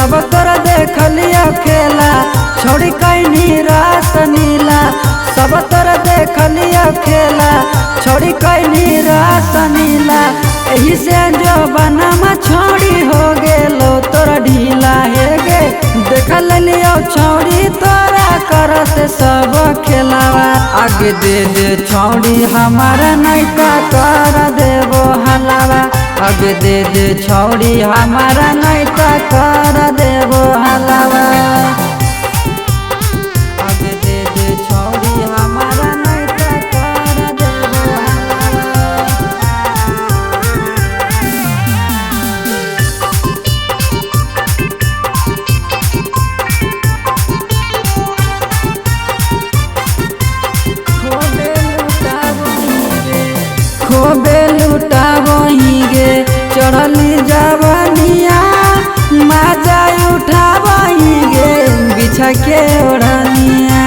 सब तोर देख लिया खेला छोड़ी कैनी रास नीला। सब तोर देख लिया खेला छोड़ी कैनी रास नीला। एही से जो बनमा छोड़ी हो गेलो तोरा ढीला हे गे। देख लियो छोड़ी तोरा करत सब खेलावा। आगे दे दे छोड़ी हमारा नैका कर देबो हलावा। आगे दे दे छोड़ी हमारा नैका कर देबो हलावा। आगे दे दे छोड़ी हमारा नैका कर देबो हलावा। खोबे लुटाबही गे चढ़ली जवनिया। मजा उठाबही गे बिछा के ओढ़निया।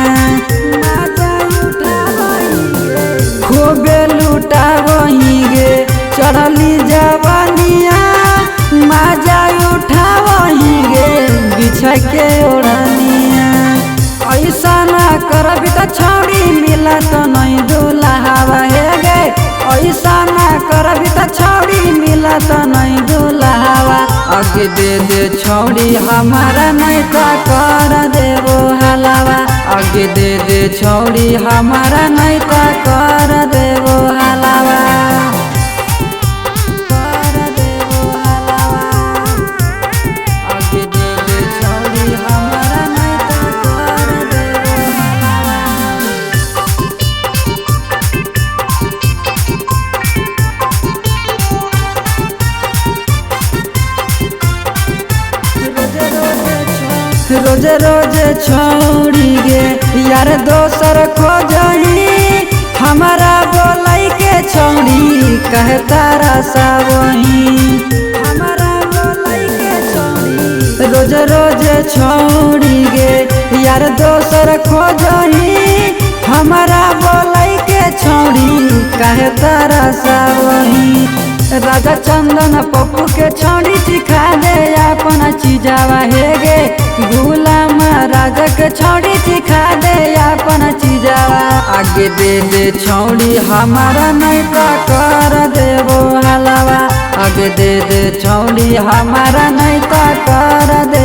मजा उठाबही गे खोबे लुटाबही गे चढ़ली जवनिया। मजा उठाबही गे बिछा के ओढ़निया। ऐसा ना करबी त छौड़ी मिला तो नहीं दुल्हावा हे गे। ऐसा ना करबी त छौड़ी मिला तो नहीं दुल्हावा। आगे दे दे छौड़ी हमारा नैका कर देबो हलावा। आगे दे दे छौड़ी हमारा नैका कर देबो हलावा। कर देबो हलावा। आगे दे दे छौड़ी हमारा नैका कर देबो हलावा। रोज रोज छोड़ी गे यार दोसर खोजही। हमारा बोलाई के छोड़ी कहे तारा सावही। हमारा बोलाई के छोड़ी रोज रोज छोड़ी गे यार दोसर खोजही। हमारा बोलाई के छोड़ी कहे तारा सावही। राजा चंदन पप्पू के छोड़ी सिखा दे अपना चीजावा हे गे। गुलाम राजा के छोड़ी सिखा दे अपना चीजावा। आगे दे दे छोड़ी हमारा नैका कर देबो हलावा। आगे दे दे छोड़ी हमारा नैका कर दे